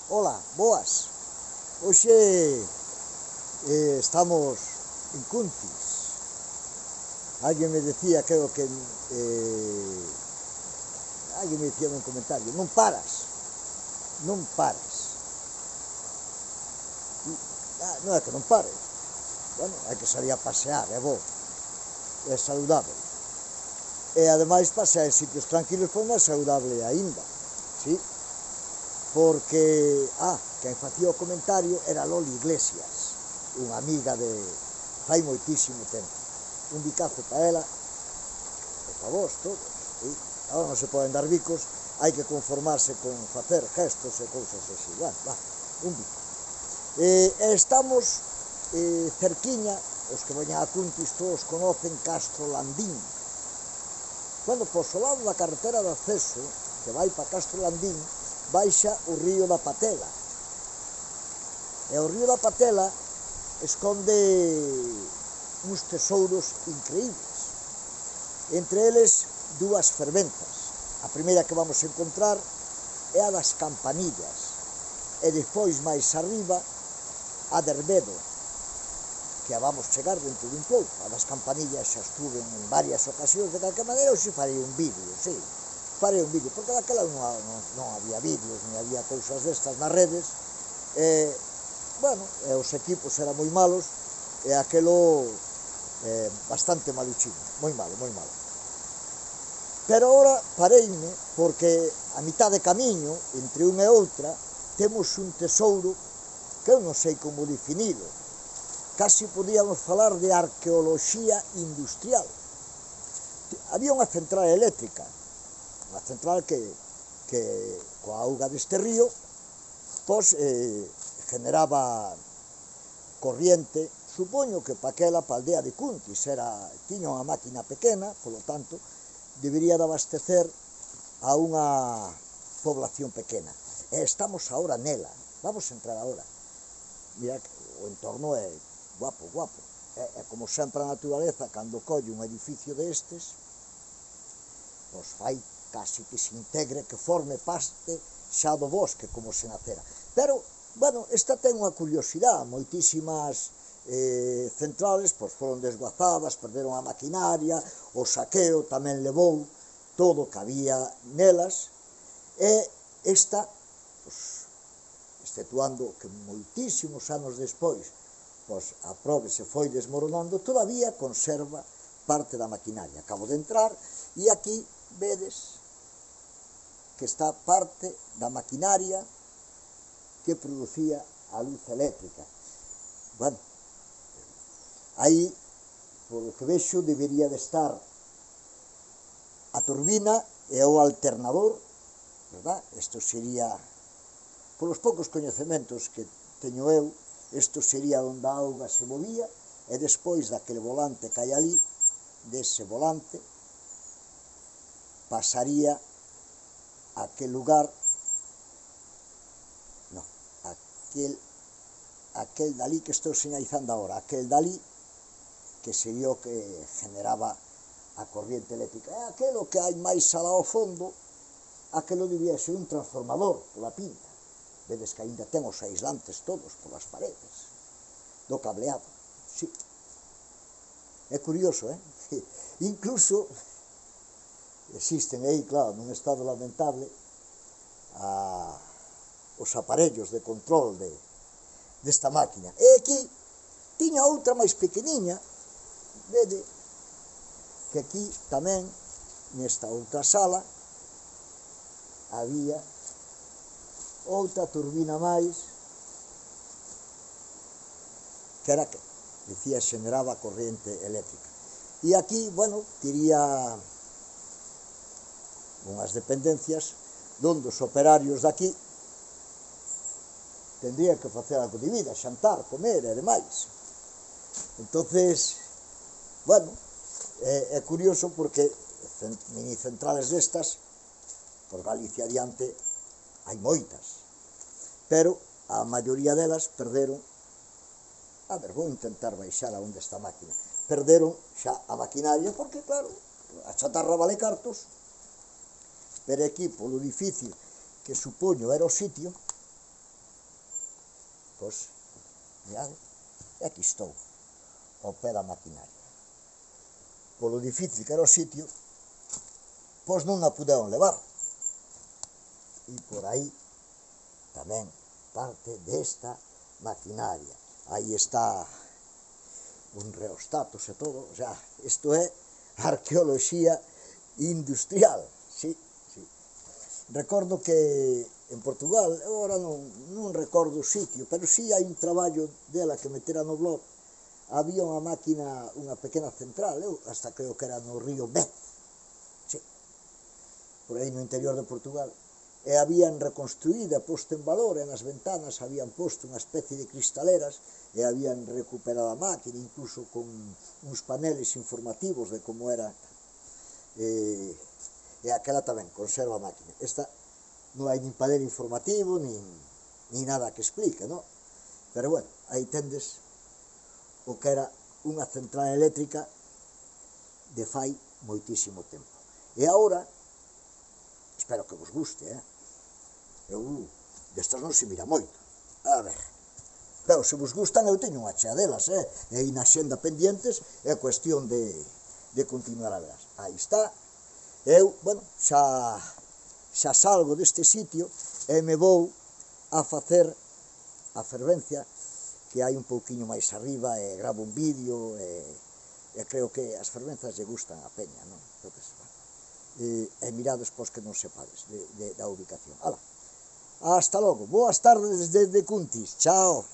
Ola, boas. Hoxe estamos en Cuntis. Alguén me decía, creo que alguén me decía nun comentario, non paras, non paras. Non é que non pare. Bueno, hai que salir a pasear, é bo, é saudável. E ademais pasear en sitios tranquilos pois máis saudable aínda, sí? Porque, quen facía o comentario era Loli Iglesias, unha amiga de fai moitísimo tempo. Un bicazo para ela, e para vos todos. Sí? Agora non se poden dar bicos, hai que conformarse con facer gestos e cousas así. Bueno, un bico. Estamos cerquiña, os que veñan a Cuntis todos conocen Castro Landín. Bueno, pois ao lado da carretera de acceso, que vai para Castro Landín, baixa o río da Patela. E o río da Patela esconde uns tesouros increíbles. Entre eles, dúas ferventas. A primeira que vamos encontrar é a das Campanillas. E despois, máis arriba, a de Herbedo, que a vamos chegar dentro dun pouco. A das Campanillas xa estuve en varias ocasións, de calquer maneira, hoxe farei un vídeo, sí. Farei un vídeo, porque daquela non había vídeos, ni había cousas destas nas redes. Bueno, os equipos eran moi malos, e aquelo bastante maluchino, moi malo, moi malo. Pero agora pareime, porque a mitad de camiño, entre unha e outra, temos un tesouro que eu non sei como definilo. Casi podíamos falar de arqueoloxía industrial. Había unha central eléctrica, unha central que coa auga deste río, pois generaba corriente. Supoño que para aquela, para a aldea de Cuntis, tiña unha máquina pequena, polo tanto, debería de abastecer a unha población pequena. E estamos agora nela, vamos entrar agora. Mira, o entorno é guapo, guapo. É como sempre a naturaleza, cando colle un edificio destes, pois fai casi que se integre, que forme parte xa do bosque, como se nacera. Pero, bueno, esta ten unha curiosidade, moitísimas centrales pois foron desguazadas, perderon a maquinaria, o saqueo tamén levou todo o que había nelas, e esta, pois, exceptuando que moitísimos anos despois, pois a prove se foi desmoronando, todavía conserva parte da maquinaria. Acabo de entrar, e aquí vedes que está parte da maquinaria que producía a luz eléctrica. Bueno, aí, polo que vexo, debería de estar a turbina e o alternador, verdad? Isto sería, polos poucos coñecementos que teño eu, isto sería onde a auga se movía, e despois daquele volante que hai ali, dese volante, pasaría a aquel lugar, no, aquel dalí que estou señalizando agora, aquel dalí, que sería o que generaba a corriente eléctrica. E aquelo que hai máis alá ao fondo, aquelo debía ser un transformador pola pinta. Vedes que ainda ten os aislantes todos polas paredes do cableado, sí. É curioso, Incluso existen aí, claro, nun estado lamentable, os aparellos de control desta máquina. E aquí tiña outra máis pequeniña, vede que aquí tamén, nesta outra sala, había outra turbina máis, que era que, dicía, xeneraba corriente eléctrica. E aquí, bueno, tiría unhas dependencias donde os operarios daqui tendrían que facer algo de vida, xantar, comer e demais. Entonces, bueno, é curioso porque mini centrales destas, por Galicia adiante, hai moitas, pero a maioría delas perderon. A ver, vou intentar baixar a onde está a máquina. Perderon xa a maquinaria porque, claro, a chatarra vale cartos, pero aquí, polo difícil que supoño era o sitio, Pois, mirade, e aquí estou, ao pé da maquinaria. Polo difícil que era o sitio, pois non a puderon levar. E por aí tamén parte desta maquinaria. Aí está un reostatos e todo, o sea, isto é arqueoloxía industrial, sí, sí. Recordo que en Portugal, agora non recordo o sitio, pero sí hai un traballo dela que metera no blog, había unha máquina, unha pequena central, eu hasta creo que era no río Bez, sí, por aí no interior de Portugal, e habían reconstruído e posto en valor, e nas ventanas habían posto unha especie de cristaleras, e habían recuperado a máquina, incluso con uns paneles informativos de como era, e aquela tamén conserva a máquina. Esta non hai nin panel informativo, nin nada que explique, non? Pero bueno, aí tendes o que era unha central eléctrica de fai moitísimo tempo. E agora, espero que vos guste, eu destas non se mira moito, a ver, pero se vos gustan eu teño unha chea delas, e aí na xenda pendientes é cuestión de continuar a veras. Aí está, eu, bueno, xa salgo deste sitio e me vou a facer a fervencia que hai un pouquiño máis arriba, e gravo un vídeo, e creo que as fervenzas lle gustan a peña, non? Entonces, e mirades pois que non sepades da ubicación. Ala, hasta logo, boas tardes desde Cuntis, chao.